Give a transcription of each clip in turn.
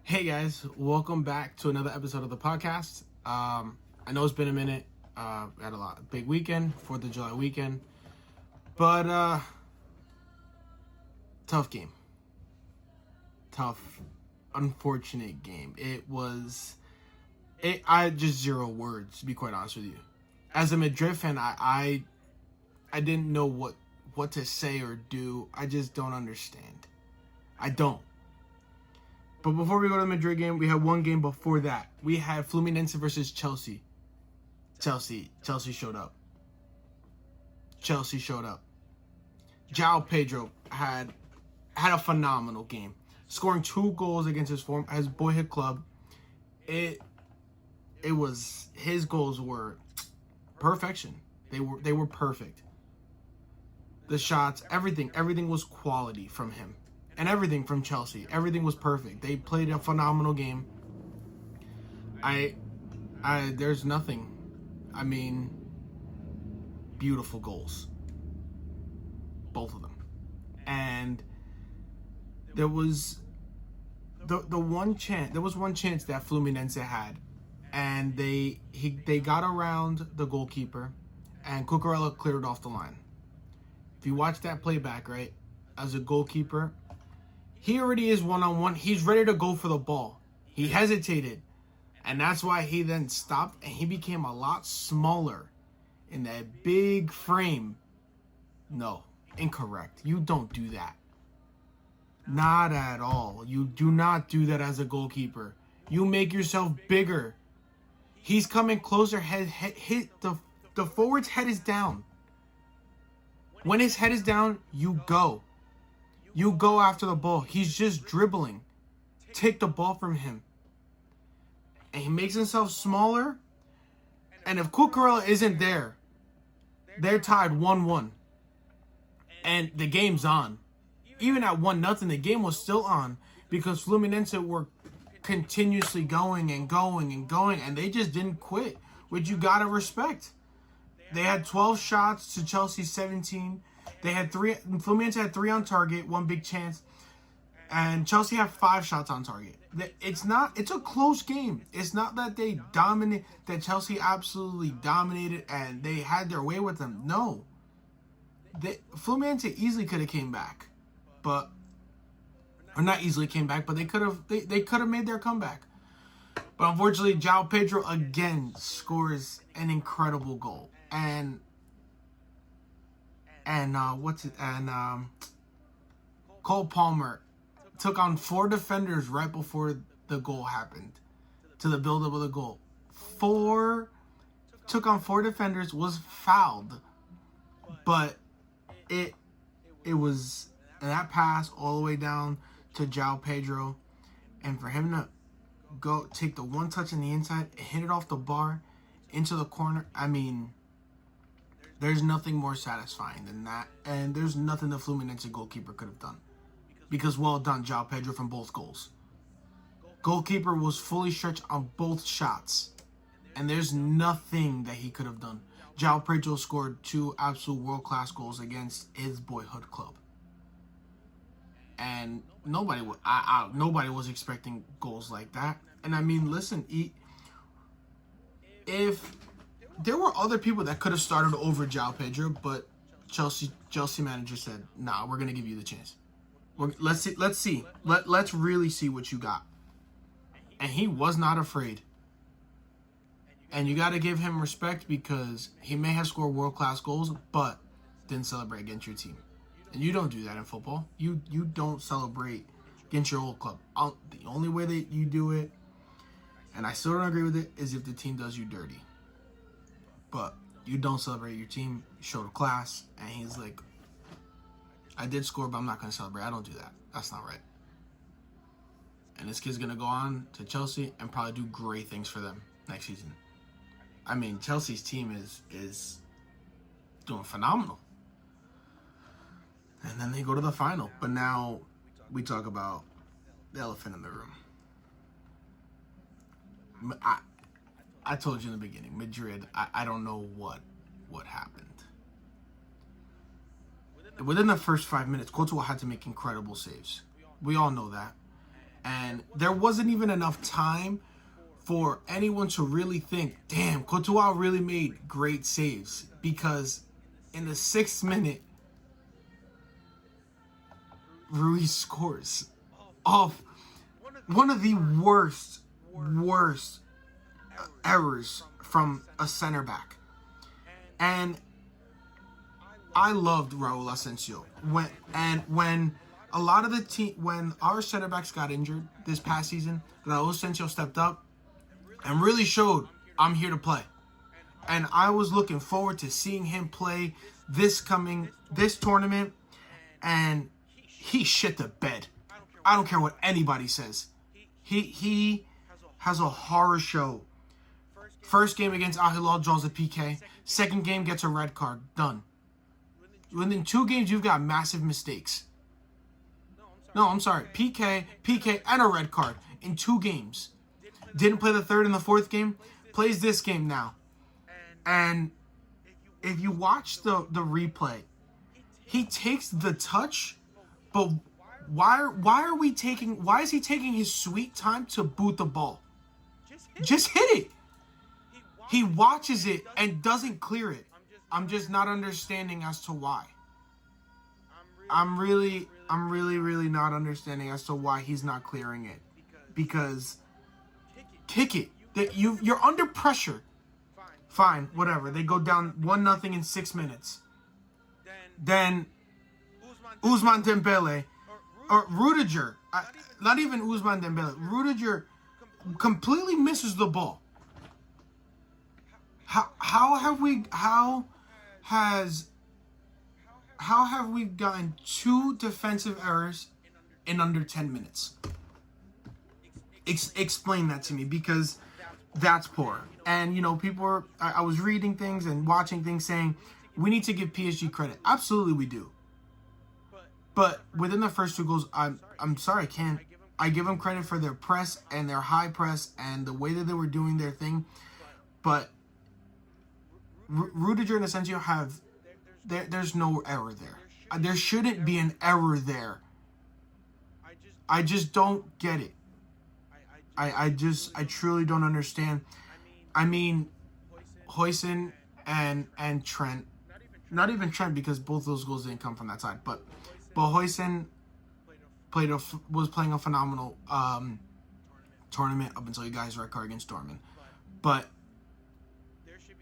Hey guys, welcome back to another episode of the podcast. I know it's been a minute. We had a big weekend, 4th of July weekend, but tough game. Tough, unfortunate game. I just zero words, to be quite honest with you. As a Madrid fan, I didn't know what to say or do. I just don't understand. I don't. But before we go to the Madrid game, we had one game before that. We had Fluminense versus Chelsea. Chelsea showed up. Chelsea showed up. João Pedro had a phenomenal game, scoring 2 goals against his boyhood club. It was, his goals were perfection. They were perfect. The shots, everything was quality from him. And everything from Chelsea. Everything was perfect. They played a phenomenal game. There's nothing. I mean, beautiful goals. Both of them. And there was one chance that Fluminense had, and they got around the goalkeeper, and Cucurella cleared off the line. If you watch that playback, right, as a goalkeeper, he already is one-on-one. He's ready to go for the ball. He hesitated. And that's why he then stopped and he became a lot smaller in that big frame. No, incorrect. You don't do that. Not at all. You do not do that as a goalkeeper. You make yourself bigger. He's coming closer. The forward's head is down. When his head is down, you go. You go after the ball. He's just dribbling. Take the ball from him. And he makes himself smaller. And if Cucurella isn't there, they're tied 1-1. And the game's on. Even at 1-0, the game was still on. Because Fluminense were continuously going and going and going. And they just didn't quit. Which you gotta respect. They had 12 shots to Chelsea's 17. Fluminense had 3 on target, 1 big chance, and Chelsea had 5 shots on target. It's a close game. It's not that that Chelsea absolutely dominated and they had their way with them. No. Fluminense easily could have came back. Or not easily came back, but they could have made their comeback. But unfortunately, João Pedro again scores an incredible goal. Cole Palmer took on 4 defenders right before the goal happened, to the build-up of the goal. Took on 4 defenders, was fouled, but it was that pass all the way down to João Pedro, and for him to go take the one touch in the inside, hit it off the bar into the corner. I mean, there's nothing more satisfying than that. And there's nothing the Fluminense goalkeeper could have done. Because well done, João Pedro, from both goals. Goalkeeper was fully stretched on both shots. And there's nothing that he could have done. João Pedro scored 2 absolute world-class goals against his boyhood club. And nobody was expecting goals like that. And I mean, listen, if there were other people that could have started over João Pedro, but Chelsea manager said, "Nah, we're gonna give you the chance. Let's see. Let's really see what you got." And he was not afraid. And you got to give him respect because he may have scored world-class goals, but didn't celebrate against your team. And you don't do that in football. You don't celebrate against your old club. The only way that you do it, and I still don't agree with it, is if the team does you dirty. But you don't celebrate your team. You show the class. And he's like, I did score, but I'm not going to celebrate. I don't do that. That's not right. And this kid's going to go on to Chelsea and probably do great things for them next season. I mean, Chelsea's team is doing phenomenal. And then they go to the final. But now we talk about the elephant in the room. I told you in the beginning, Madrid, I don't know what happened. Within the first 5 minutes, Courtois had to make incredible saves. We all know that. And there wasn't even enough time for anyone to really think, damn, Courtois really made great saves. Because in the 6th minute, Ruiz scores off one of the worst errors from a center back. And I loved Raul Asensio. When a lot of the team, when our center backs got injured this past season, Raul Asensio stepped up and really showed, I'm here to play. And I was looking forward to seeing him play this tournament, and he shit the bed. I don't care what anybody says. He has a horror show. First game against Al Hilal draws a PK. Second game gets a red card. Done. Within 2 games, you've got massive mistakes. No, I'm sorry. PK, and a red card in 2 games. Didn't play the 3rd and the 4th game. Plays this game now. And if you watch the replay, he takes the touch, but why is he taking his sweet time to boot the ball? Just hit it. He watches it and doesn't clear it. I'm just not understanding as to why. I'm really not understanding as to why he's not clearing it. Because kick it. You're under pressure. Fine, whatever. They go down 1-0 in 6 minutes. Then Ousmane Dembele or Rudiger, not even Ousmane Dembele, Rudiger completely misses the ball. How have we gotten 2 defensive errors in under 10 minutes? Explain that to me, because that's poor. And, people I was reading things and watching things saying we need to give PSG credit. Absolutely we do. But within the first 2 goals, I'm sorry, I give them credit for their press and their high press and the way that they were doing their thing. But Rudiger and Asensio there's no error there. There shouldn't be an error there. I just don't get it. I truly don't understand. I mean, Huijsen and Trent, not even Trent, because both those goals didn't come from that side, but Huijsen was playing a phenomenal tournament up until he got his red card against Dortmund. But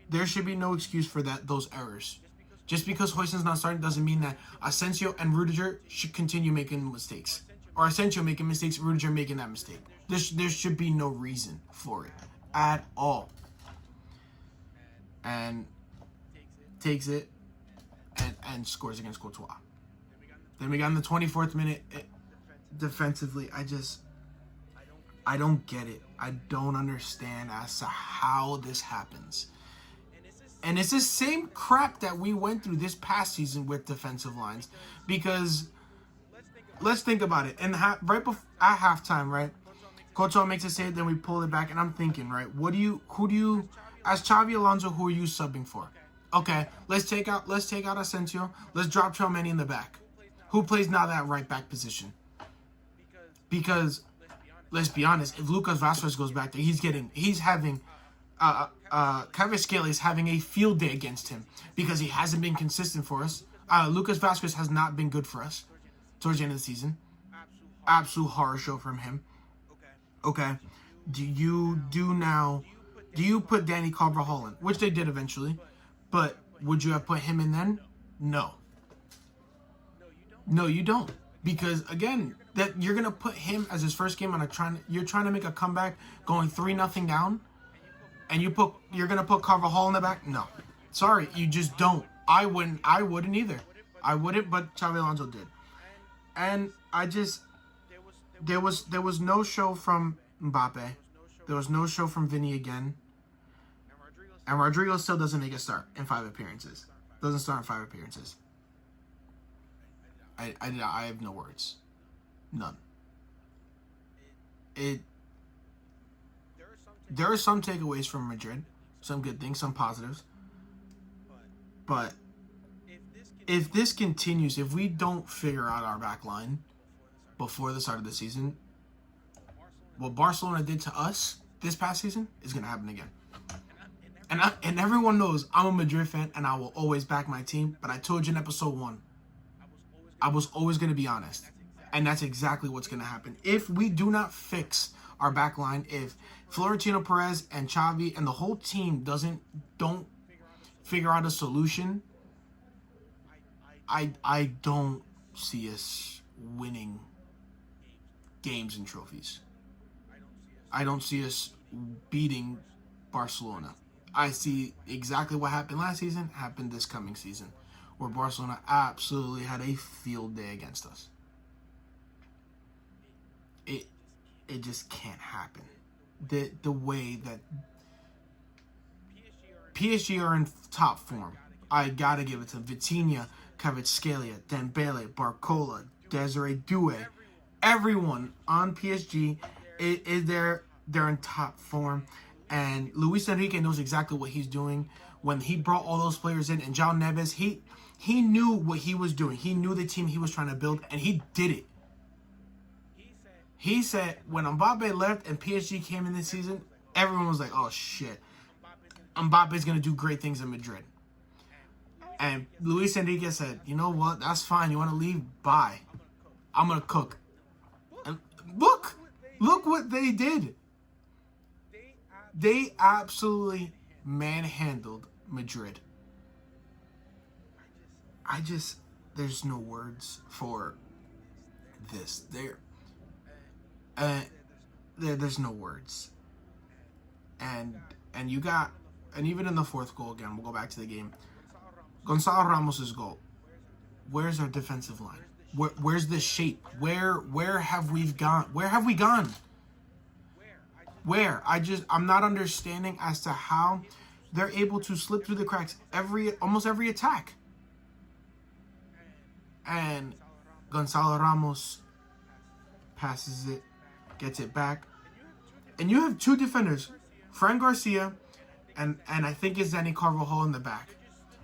there should be no excuse for those errors. Just because Huijsen's not starting doesn't mean that Asensio and Rudiger should continue making mistakes. Or Asensio making mistakes, Rudiger making that mistake. There should be no reason for it at all. And takes it and scores against Courtois. Then we got in the 24th minute. Defensively, I don't get it. I don't understand as to how this happens. And it's the same crap that we went through this past season with defensive lines. Because let's think about it. Right before at halftime, right? Courtois makes a save, then we pull it back, and I'm thinking, right? Who do you, as Xavi Alonso, who are you subbing for? Okay, let's take out Asensio. Let's drop Tchouaméni in the back. Who plays now that right back position? Because let's be honest, if Lucas Vázquez goes back there, he's having Kvaratskhelia is having a field day against him because he hasn't been consistent for us. Lucas Vázquez has not been good for us towards the end of the season. Absolute horror show from him. Okay. Do you put Danny Carvajal in? Which they did eventually. But would you have put him in then? No. No, you don't. Because again, that you're gonna put him as his first game on you're trying to make a comeback going 3-0 down, and you're gonna put Carvajal in the back? No. Sorry, you just don't. I wouldn't either. I wouldn't, but Xavi Alonso did. And there was no show from Mbappe. There was no show from Vinny again. And Rodrigo still doesn't make a start in 5 appearances. Doesn't start in 5 appearances. I have no words. None. There are some takeaways from Madrid. Some good things, some positives. But if this continues, if we don't figure out our back line before the start of the season, what Barcelona did to us this past season is going to happen again. And everyone knows I'm a Madrid fan and I will always back my team. But I told you in episode 1, I was always going to be honest. And that's exactly what's going to happen. If we do not fix our back line, if Florentino Perez and Xavi and the whole team don't figure out a solution, I don't see us winning games and trophies. I don't see us beating Barcelona. I see exactly what happened last season happen this coming season, where Barcelona absolutely had a field day against us. It just can't happen. The way that PSG are in top form, I gotta give it to Vitinha, Kvaratskhelia, Dembele, Barcola, Desiree Doué. Everyone on PSG they're in top form, and Luis Enrique knows exactly what he's doing. When he brought all those players in, and João Neves, he knew what he was doing. He knew the team he was trying to build, and he did it. He said when Mbappe left and PSG came in this season, everyone was like, oh shit, Mbappe's going to do great things in Madrid. And Luis Enrique said, you know what, that's fine. You want to leave? Bye. I'm going to cook. And look what they did. They absolutely manhandled Madrid. There's no words for this. There's no words. And even in the fourth goal again, we'll go back to the game. Gonzalo Ramos' goal. Where's our defensive line? Where's the shape? Where have we gone? Where have we gone? Where? I'm not understanding as to how they're able to slip through the cracks almost every attack. And Gonzalo Ramos passes it, gets it back. And you have two defenders, Fran Garcia and I think it's Dani Carvajal in the back.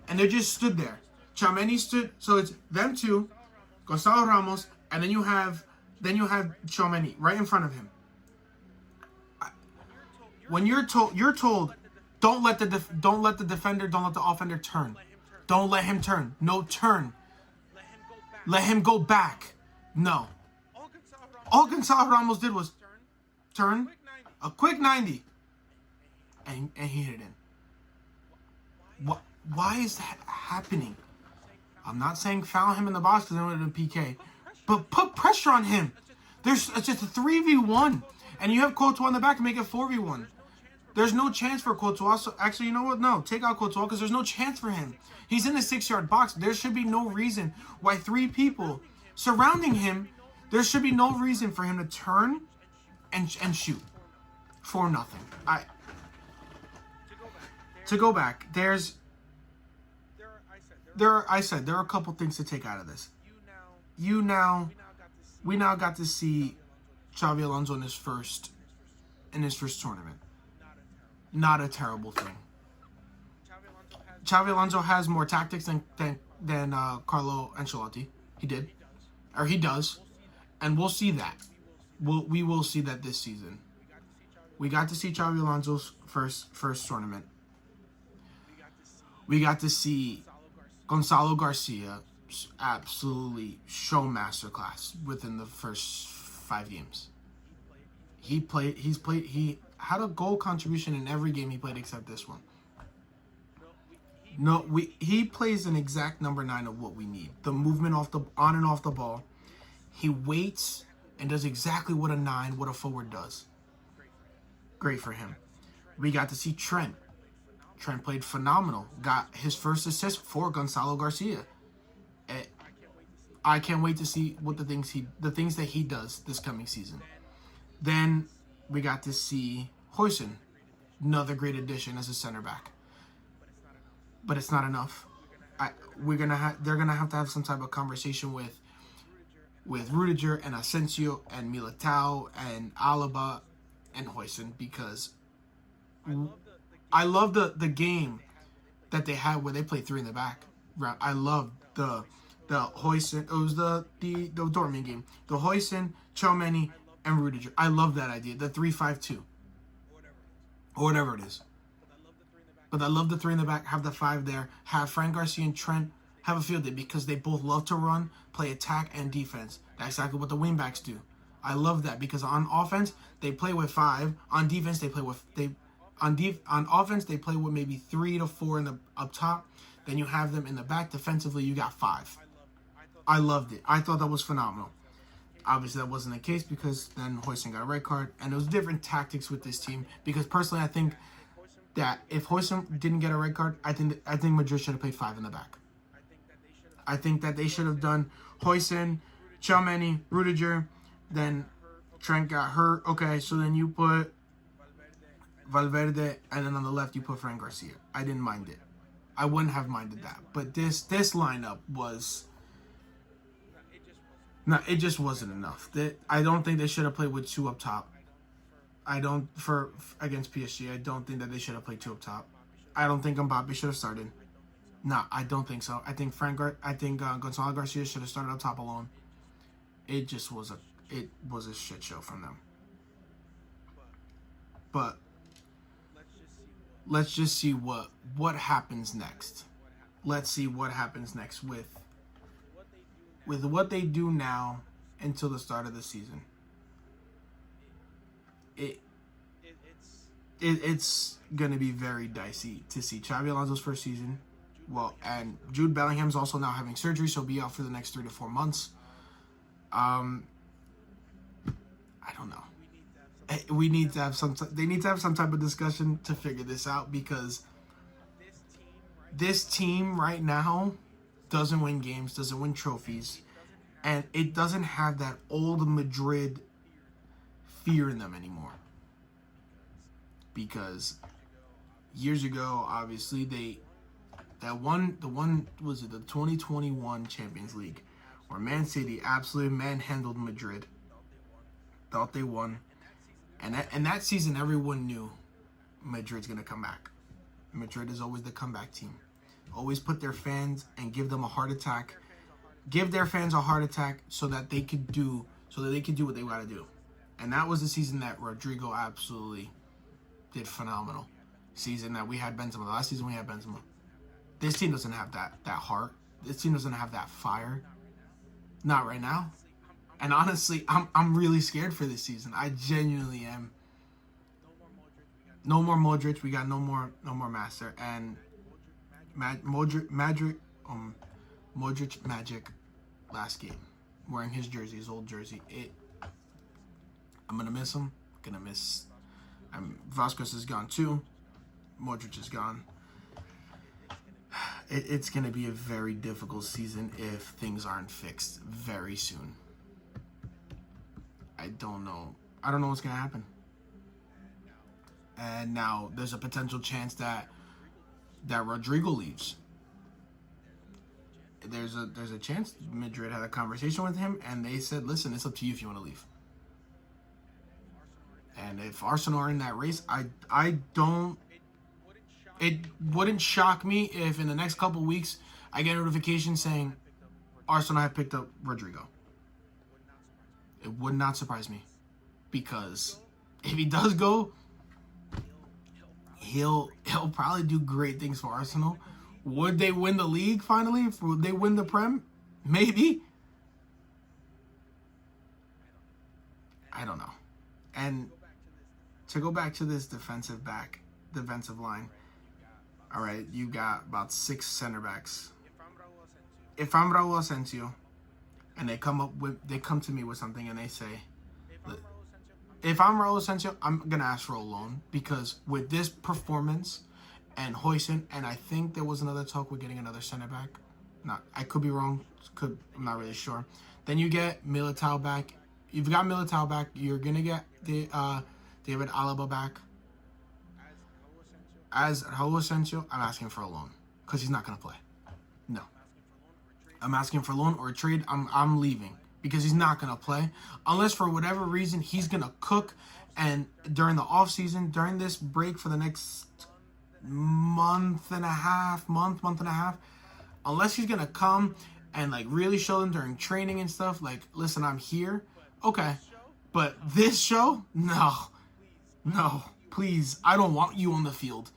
And they just stood there. Tchouaméni stood, so it's them two, Gonzalo Ramos, and then you have Tchouaméni right in front of him. When you're told, don't let the defender, don't let the offender turn. Don't let him turn. No turn. Let him go back. No. All Gonzalo Ramos did was turn, a quick 90, and he hit it in. Why is that happening? I'm not saying foul him in the box because they wanted a PK, but put pressure on him. It's just a 3v1, and you have Courtois in the back to make it 4v1. There's no chance for Courtois. So actually, you know what? No, take out Courtois because there's no chance for him. He's in the 6-yard box. There should be no reason why 3 people surrounding him. There should be no reason for him to turn and shoot for nothing. To go back, there are a couple things to take out of this. We now got to see Xabi Alonso in his first tournament. Not a terrible thing. Xabi Alonso has more tactics than Carlo Ancelotti. He does, and we'll see that. We will see that this season. We got to see Xabi Alonso's first tournament. We got to see Gonzalo Garcia absolutely show masterclass within the first 5 games. He had a goal contribution in every game he played except this one. He plays an exact number 9 of what we need. The movement on and off the ball. He waits and does exactly what a forward does. Great for him. We got to see Trent. Trent played phenomenal. Got his first assist for Gonzalo Garcia. I can't wait to see what the things that he does this coming season. Then we got to see Huijsen, another great addition as a center back. But it's not enough. They're gonna have to have some type of conversation with Rudiger and Asensio and Militao and Alaba and Huijsen, because I love the game that they had where they played 3 in the back. I love the Huijsen. It was the Dortmund game. The Huijsen, Tchouaméni, and Rudiger. I love that idea. The 3-5-2. Or whatever it is. But I love the 3 in the back. Have the 5 there. Have Frank Garcia and Trent have a field day because they both love to run, play attack, and defense. That's exactly what the wingbacks do. I love that because on offense they play with 5. On defense they play with on offense they play with maybe 3 to 4 in the up top. Then you have them in the back. Defensively you got 5. I loved it. I thought that was phenomenal. Obviously that wasn't the case because then Huijsen got a red card, and there was different tactics with this team. Because personally I think that if Huijsen didn't get a red card, I think Madrid should have played 5 in the back. I think that they should have done Huijsen, Tchouaméni, Rudiger, then Trent got hurt. Okay, so then you put Valverde, and then on the left you put Frank Garcia. I didn't mind it. I wouldn't have minded that. But this lineup was... No, it just wasn't enough. I don't think they should have played with 2 up top. Against PSG, I don't think that they should have played 2 up top. I don't think Mbappe should have started. No, I don't think so. I think Gonzalo Garcia should have started up top alone. It was a shit show from them. But let's just see what happens next. Let's see what happens next with what they do now until the start of the season. It's going to be very dicey to see Xabi Alonso's first season. Well, and Jude Bellingham's also now having surgery, so be out for the next 3 to 4 months. I don't know. They need to have some type of discussion to figure this out, because this team right now doesn't win games, doesn't win trophies, and it doesn't have that old Madrid fear in them anymore. Because years ago, obviously, the 2021 Champions League, where Man City absolutely manhandled Madrid, thought they won, and that season everyone knew Madrid's gonna come back. Madrid is always the comeback team. Always put their fans and give them a heart attack. Give their fans a heart attack so that they could do what they gotta do. And that was the season that Rodrigo absolutely did phenomenal. Season that we had Benzema. The last season we had Benzema. This team doesn't have that heart. This team doesn't have that fire. Not right now. And honestly, I'm really scared for this season. I genuinely am. No more Modric. We got no more Master. And Modric Magic last game, wearing his jersey, his old jersey. I'm gonna miss him. Vasquez is gone too. Modric is gone. It's gonna be a very difficult season if things aren't fixed very soon. I don't know what's gonna happen. And now there's a potential chance that Rodrigo leaves. There's a chance. Madrid had a conversation with him, and they said, listen, it's up to you if you want to leave. And if Arsenal are in that race, it wouldn't shock me if in the next couple weeks I get a notification saying Arsenal have picked up Rodrigo. It would not surprise me, because if he does go, he'll probably do great things for Arsenal. Would they win the league finally? Would they win the Prem? Maybe. I don't know. And to go back to this defensive line. All right, you got about 6 center backs. If I'm Raul Asensio, and they come to me with something and they say, if I'm Raul Asensio, I'm gonna ask for a loan, because with this performance and Huijsen, and I think there was another talk with getting another center back. I could be wrong. I'm not really sure. Then you get Militao back. You've got Militao back. You're gonna get David Alaba back. As Raul Asensio, I'm asking for a loan, because he's not gonna play. No, I'm asking for a loan or a trade. I'm leaving, because he's not gonna play unless for whatever reason he's gonna cook. And during the off season, during this break for the next month and a half, unless he's gonna come and like really show them during training and stuff, like, listen, I'm here. Okay, But this show, no, please, I don't want you on the field.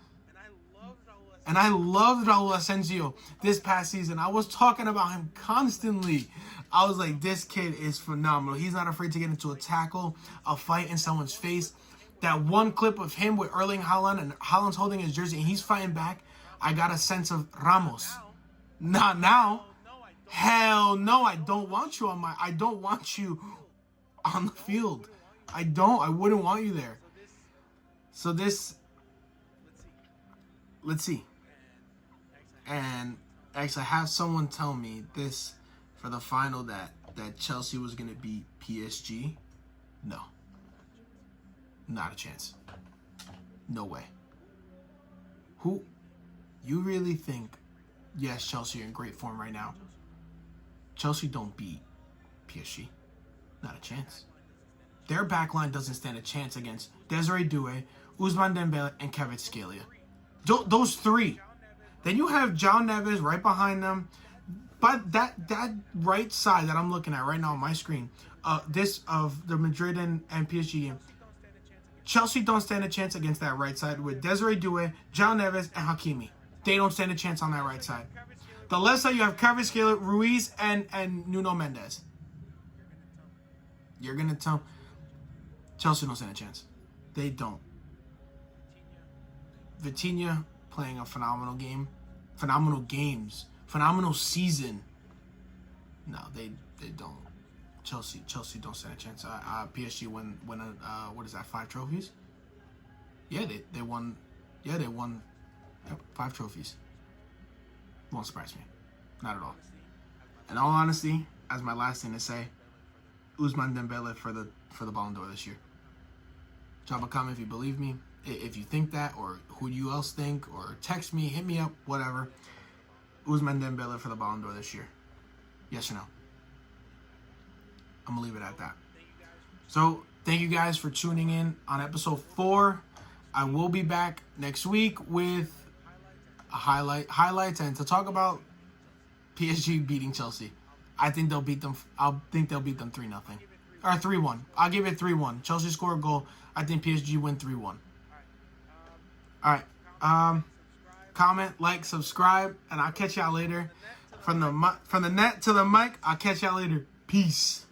And I loved Raul Asensio this past season. I was talking about him constantly. I was like, this kid is phenomenal. He's not afraid to get into a tackle, a fight in someone's face. That one clip of him with Erling Haaland, and Haaland's holding his jersey, and he's fighting back. I got a sense of Ramos. Not now. Hell no, I don't want you on I don't want you on the field. I wouldn't want you there. So this, let's see. And actually, I have someone tell me this for the final that Chelsea was going to beat PSG. No. Not a chance. No way. Who? You really think, yes, Chelsea are in great form right now. Chelsea don't beat PSG. Not a chance. Their backline doesn't stand a chance against Desiree Doué, Ousmane Dembele, and Kvaratskhelia. Those three. Then you have João Neves right behind them. But that right side that I'm looking at right now on my screen, this of the Madrid and PSG game, Chelsea don't stand a chance against that right side with Desiree Doué, João Neves, and Hakimi. They don't stand a chance on that right side. The left side, you have Kvaratskhelia, Ruiz, and Nuno Mendes. You're going to tell Chelsea don't stand a chance. They don't. Vitinha playing a phenomenal game. Phenomenal games. Phenomenal season. No, they don't. Chelsea don't stand a chance. PSG won what is that, 5 trophies? Yeah, they won. Yeah, they won 5 trophies. Won't surprise me. Not at all. In all honesty, as my last thing to say, Ousmane Dembele for the Ballon d'Or this year. Drop a comment if you believe me, if you think that, or who you else think, or text me, hit me up, whatever. Ousmane Dembele for the Ballon d'Or this year. Yes or no? I'm going to leave it at that. So, thank you guys for tuning in on episode 4. I will be back next week with a highlights and to talk about PSG beating Chelsea. I think they'll beat them. I think they'll beat them 3-0 or 3-1. I'll give it 3-1. Chelsea score a goal. I think PSG win 3-1. All right. Comment, like, subscribe, and I'll catch y'all later. From the net to the mic, I'll catch y'all later. Peace.